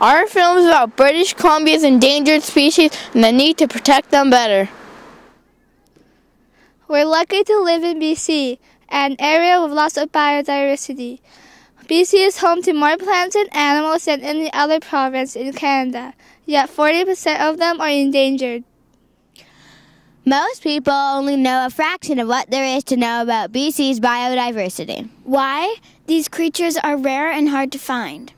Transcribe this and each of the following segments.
Our film is about British Columbia's endangered species and the need to protect them better. We're lucky to live in BC, an area with lots of biodiversity. BC is home to more plants and animals than any other province in Canada, yet 40% of them are endangered. Most people only know a fraction of what there is to know about BC's biodiversity. Why? These creatures are rare and hard to find.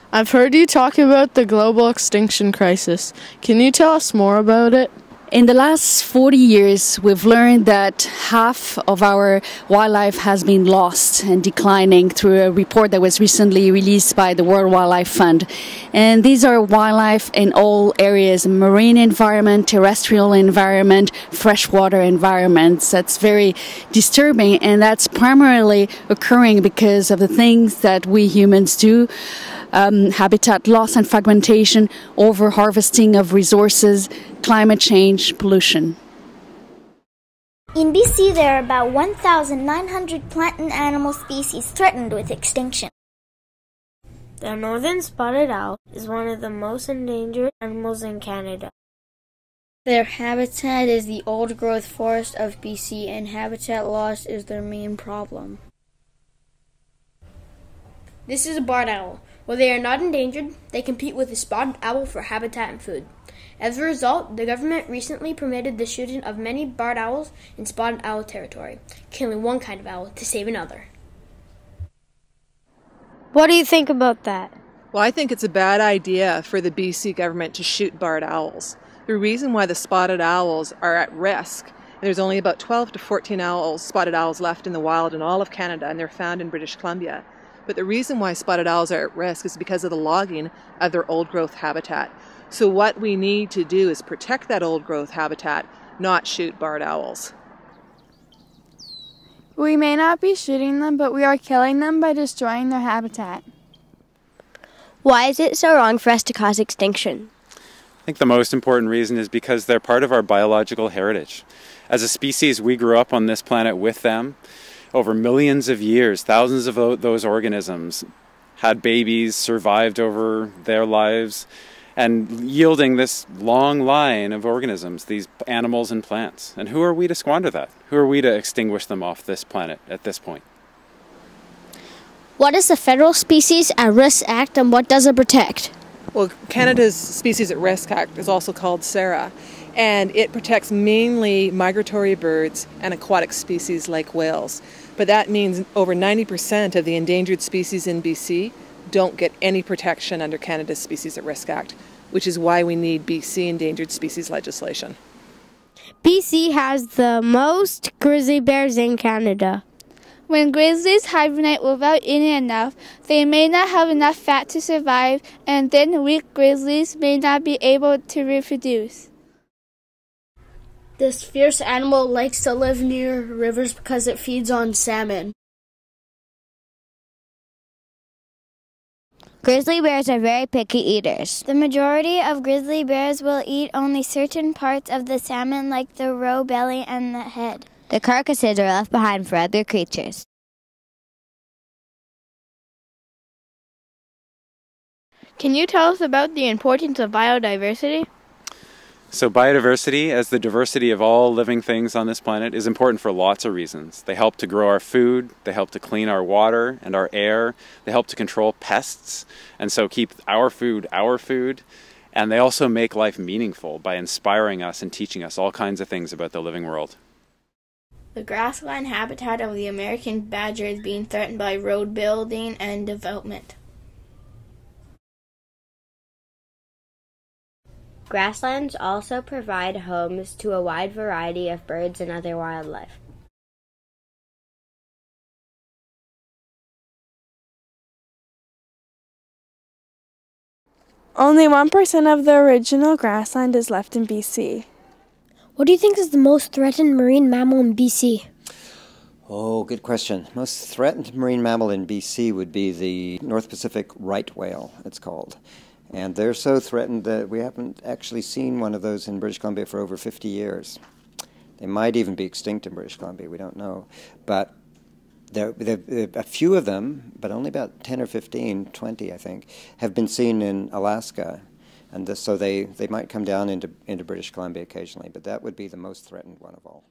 I've heard you talk about the global extinction crisis. Can you tell us more about it? In the last 40 years, we've learned that half of our wildlife has been lost and declining through a report that was recently released by the World Wildlife Fund. And these are wildlife in all areas, marine environment, terrestrial environment, freshwater environments. That's very disturbing, and that's primarily occurring because of the things that we humans do. Habitat loss and fragmentation, over-harvesting of resources, climate change, pollution. In BC, there are about 1,900 plant and animal species threatened with extinction. The northern spotted owl is one of the most endangered animals in Canada. Their habitat is the old-growth forest of BC, and habitat loss is their main problem. This is a barred owl. While they are not endangered, they compete with the spotted owl for habitat and food. As a result, the government recently permitted the shooting of many barred owls in spotted owl territory, killing one kind of owl to save another. What do you think about that? Well, I think it's a bad idea for the BC government to shoot barred owls. The reason why the spotted owls are at risk, and there's only about 12 to 14 spotted owls left in the wild in all of Canada, and they're found in British Columbia. But the reason why spotted owls are at risk is because of the logging of their old-growth habitat. So what we need to do is protect that old-growth habitat, not shoot barred owls. We may not be shooting them, but we are killing them by destroying their habitat. Why is it so wrong for us to cause extinction? I think the most important reason is because they're part of our biological heritage. As a species, we grew up on this planet with them. Over millions of years, thousands of those organisms had babies, survived over their lives, and yielding this long line of organisms, these animals and plants. And who are we to squander that? Who are we to extinguish them off this planet at this point? What is the Federal Species at Risk Act, and what does it protect? Well, Canada's Species at Risk Act is also called SARA, and it protects mainly migratory birds and aquatic species like whales. But that means over 90% of the endangered species in BC don't get any protection under Canada's Species at Risk Act, which is why we need BC endangered species legislation. BC has the most grizzly bears in Canada. When grizzlies hibernate without eating enough, they may not have enough fat to survive, and then weak grizzlies may not be able to reproduce. This fierce animal likes to live near rivers because it feeds on salmon. Grizzly bears are very picky eaters. The majority of grizzly bears will eat only certain parts of the salmon, like the roe belly and the head. The carcasses are left behind for other creatures. Can you tell us about the importance of biodiversity? So biodiversity, as the diversity of all living things on this planet, is important for lots of reasons. They help to grow our food, they help to clean our water and our air, they help to control pests, and so keep our food, and they also make life meaningful by inspiring us and teaching us all kinds of things about the living world. The grassland habitat of the American badger is being threatened by road building and development. Grasslands also provide homes to a wide variety of birds and other wildlife. Only 1% of the original grassland is left in BC. What do you think is the most threatened marine mammal in BC? Oh, good question. Most threatened marine mammal in BC would be the North Pacific right whale, it's called. And they're so threatened that we haven't actually seen one of those in British Columbia for over 50 years. They might even be extinct in British Columbia, we don't know. But A few of them, but only about 10 or 15, 20, I think, have been seen in Alaska. And so they might come down into British Columbia occasionally, but that would be the most threatened one of all.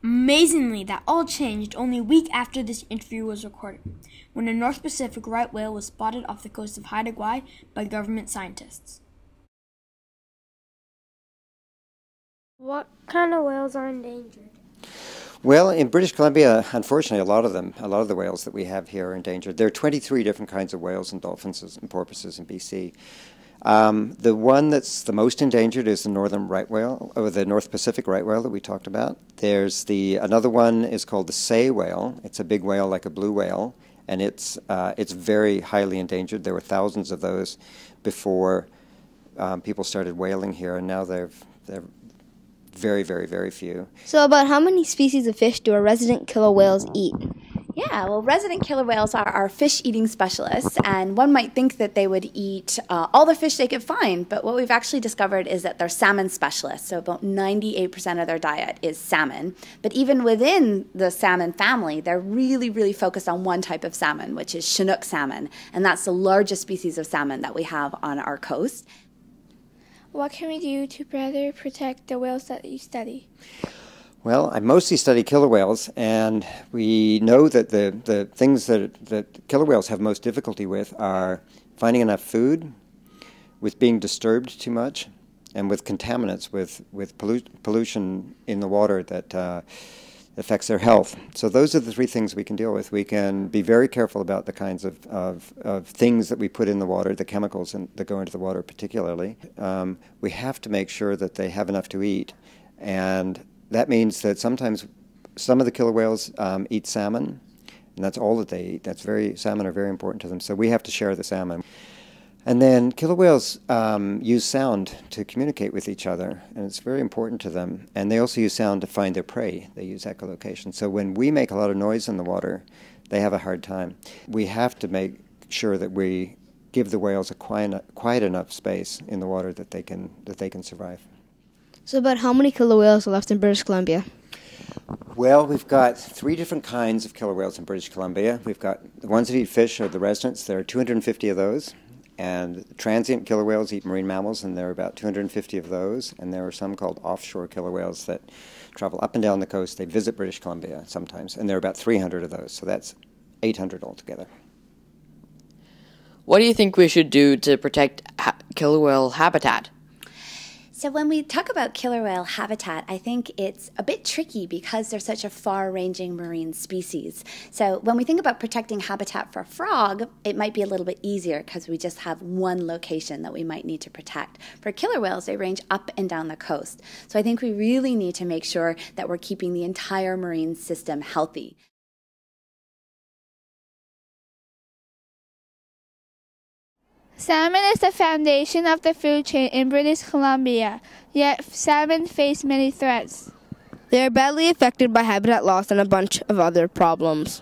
Amazingly, that all changed only a week after this interview was recorded, when a North Pacific right whale was spotted off the coast of Haida Gwaii by government scientists. What kind of whales are endangered? Well, in British Columbia, unfortunately, a lot of the whales that we have here are endangered. There are 23 different kinds of whales and dolphins and porpoises in BC. The one that's the most endangered is the northern right whale, or the North Pacific right whale that we talked about. There's another one is called the sei whale. It's a big whale like a blue whale, and it's very highly endangered. There were thousands of those before people started whaling here, and now they're very, very, very few. So about how many species of fish do our resident killer whales eat? Yeah, well, resident killer whales are our fish-eating specialists, and one might think that they would eat all the fish they could find, but what we've actually discovered is that they're salmon specialists, so about 98% of their diet is salmon. But even within the salmon family, they're really, really focused on one type of salmon, which is Chinook salmon, and that's the largest species of salmon that we have on our coast. What can we do to better protect the whales that you study? Well, I mostly study killer whales, and we know that the things that killer whales have most difficulty with are finding enough food, with being disturbed too much, and with contaminants, with pollution in the water that affects their health. So those are the three things we can deal with. We can be very careful about the kinds of things that we put in the water, the chemicals that go into the water particularly. We have to make sure that they have enough to eat, and that means that sometimes some of the killer whales eat salmon, and that's all that they eat. Salmon are very important to them, so we have to share the salmon. And then killer whales use sound to communicate with each other, and it's very important to them. And they also use sound to find their prey. They use echolocation. So when we make a lot of noise in the water, they have a hard time. We have to make sure that we give the whales a quiet enough space in the water that they can survive. So about how many killer whales are left in British Columbia? Well, we've got 3 different kinds of killer whales in British Columbia. We've got the ones that eat fish are the residents. There are 250 of those. And transient killer whales eat marine mammals, and there are about 250 of those. And there are some called offshore killer whales that travel up and down the coast. They visit British Columbia sometimes, and there are about 300 of those. So that's 800 altogether. What do you think we should do to protect killer whale habitat? So when we talk about killer whale habitat, I think it's a bit tricky because they're such a far-ranging marine species. So when we think about protecting habitat for frog, it might be a little bit easier because we just have one location that we might need to protect. For killer whales, they range up and down the coast. So I think we really need to make sure that we're keeping the entire marine system healthy. Salmon is the foundation of the food chain in British Columbia, yet salmon face many threats. They are badly affected by habitat loss and a bunch of other problems.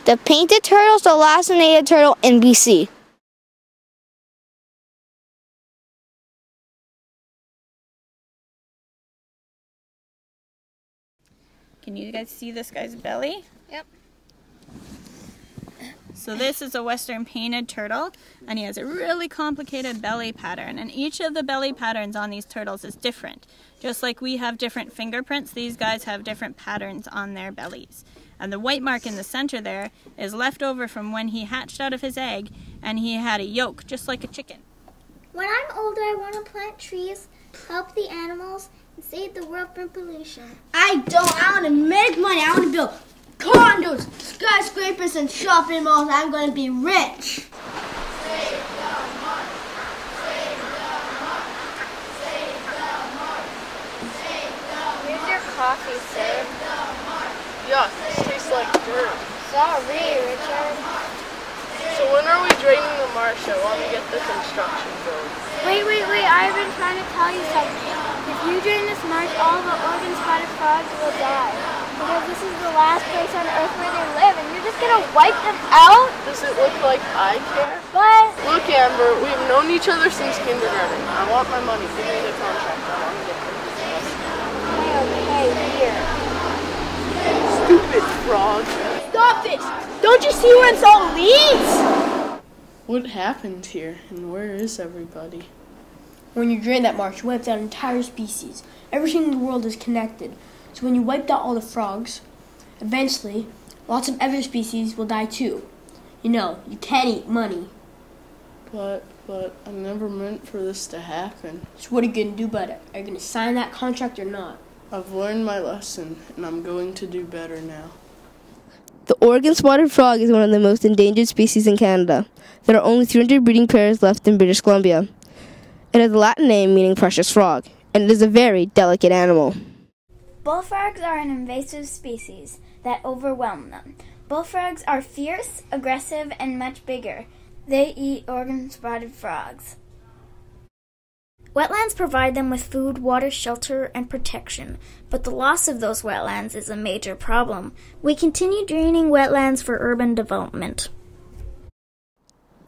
The painted turtle is the last native turtle in BC. Can you guys see this guy's belly? Yep. So this is a western painted turtle, and he has a really complicated belly pattern, and each of the belly patterns on these turtles is different. Just like we have different fingerprints, these guys have different patterns on their bellies. And the white mark in the center there is left over from when he hatched out of his egg, and he had a yolk, just like a chicken. When I'm older, I want to plant trees, help the animals, and save the world from pollution. I want to make money. I want to build condos, skyscrapers, and shopping malls. I'm going to be rich. Save the mark. Save the mark. Save the mark. Save the mark. Here's your coffee, sir. Save the mark. Yuck, this tastes like dirt. Sorry, Richard. So when are we draining the marsh while we get the construction going? Wait, I've been trying to tell you something. If you drain this marsh, all the organ-spotted frogs will die. Because this is the last place on Earth where they live, and you're just gonna wipe them out? Does it look like I care? But Look, Amber, we've known each other since kindergarten. I want my money. Give me the contract. I want to get this. okay, here. Stupid frog. Stop this! Don't you see where it's all leads? What happened here, and where is everybody? When you drain that marsh, you wiped out an entire species. Everything in the world is connected. So when you wiped out all the frogs, eventually, lots of other species will die too. You know, you can't eat money. But I never meant for this to happen. So what are you going to do about it? Are you going to sign that contract or not? I've learned my lesson, and I'm going to do better now. The Oregon spotted frog is one of the most endangered species in Canada. There are only 300 breeding pairs left in British Columbia. It has a Latin name meaning precious frog, and it is a very delicate animal. Bullfrogs are an invasive species that overwhelm them. Bullfrogs are fierce, aggressive, and much bigger. They eat Oregon spotted frogs. Wetlands provide them with food, water, shelter, and protection, but the loss of those wetlands is a major problem. We continue draining wetlands for urban development.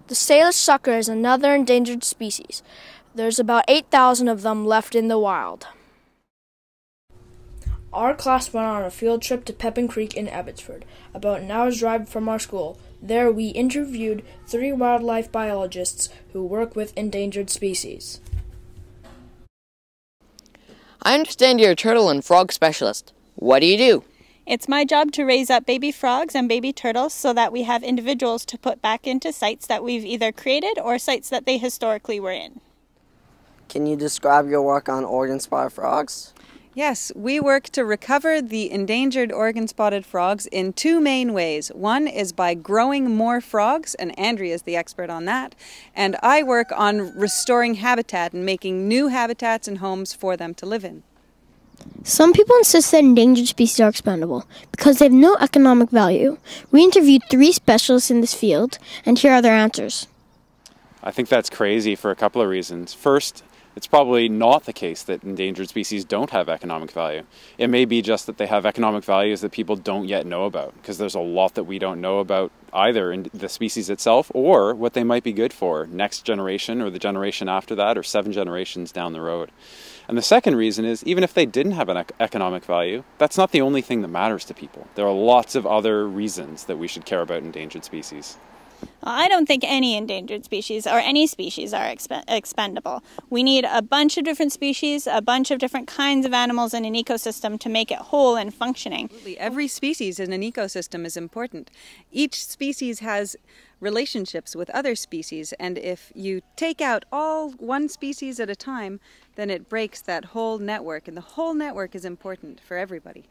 The Salish sucker is another endangered species. There's about 8,000 of them left in the wild. Our class went on a field trip to Pepin Creek in Abbotsford, about an hour's drive from our school. There we interviewed 3 wildlife biologists who work with endangered species. I understand you're a turtle and frog specialist. What do you do? It's my job to raise up baby frogs and baby turtles so that we have individuals to put back into sites that we've either created or sites that they historically were in. Can you describe your work on Oregon spotted frogs? Yes, we work to recover the endangered Oregon spotted frogs in 2 main ways. One is by growing more frogs, and Andrea is the expert on that. And I work on restoring habitat and making new habitats and homes for them to live in. Some people insist that endangered species are expendable because they have no economic value. We interviewed 3 specialists in this field, and here are their answers. I think that's crazy for a couple of reasons. First, it's probably not the case that endangered species don't have economic value. It may be just that they have economic values that people don't yet know about, because there's a lot that we don't know about either in the species itself or what they might be good for next generation or the generation after that or 7 generations down the road. And the second reason is, even if they didn't have an economic value, that's not the only thing that matters to people. There are lots of other reasons that we should care about endangered species. I don't think any endangered species or any species are expendable. We need a bunch of different species, a bunch of different kinds of animals in an ecosystem to make it whole and functioning. Absolutely. Every species in an ecosystem is important. Each species has relationships with other species, and if you take out all one species at a time, then it breaks that whole network, and the whole network is important for everybody.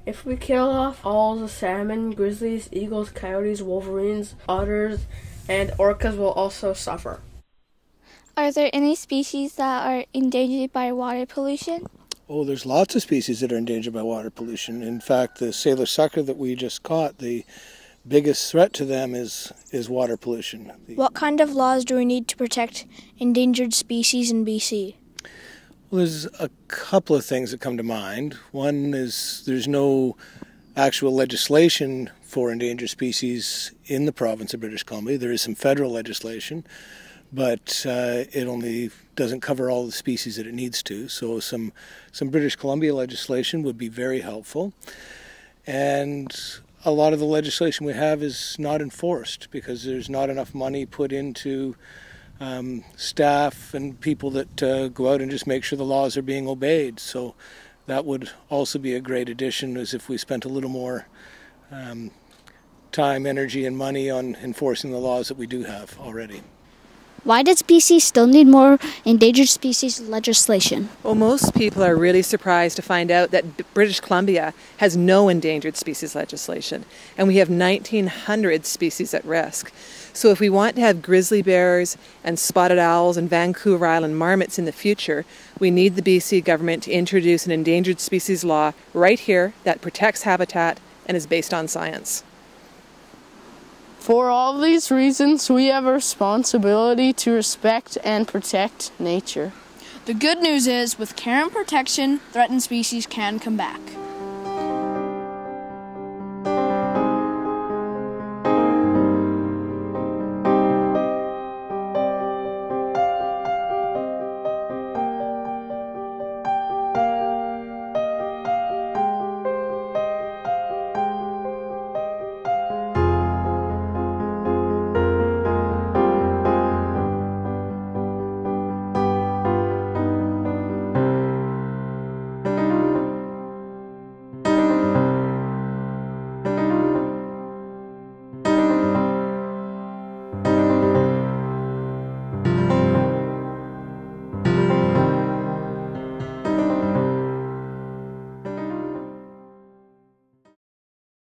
If we kill off all the salmon, grizzlies, eagles, coyotes, wolverines, otters, and orcas will also suffer. Are there any species that are endangered by water pollution? Oh, there's lots of species that are endangered by water pollution. In fact, the Salish sucker that we just caught, the biggest threat to them is water pollution. What kind of laws do we need to protect endangered species in BC? Well, there's a couple of things that come to mind. One is there's no actual legislation for endangered species in the province of British Columbia. There is some federal legislation, but it only doesn't cover all the species that it needs to. So some British Columbia legislation would be very helpful. And a lot of the legislation we have is not enforced because there's not enough money put into staff and people that go out and just make sure the laws are being obeyed. So that would also be a great addition, as if we spent a little more time, energy, and money on enforcing the laws that we do have already. Why does BC still need more endangered species legislation? Well, most people are really surprised to find out that British Columbia has no endangered species legislation, and we have 1,900 species at risk. So if we want to have grizzly bears and spotted owls and Vancouver Island marmots in the future, we need the BC government to introduce an endangered species law right here that protects habitat and is based on science. For all these reasons, we have a responsibility to respect and protect nature. The good news is, with care and protection, threatened species can come back.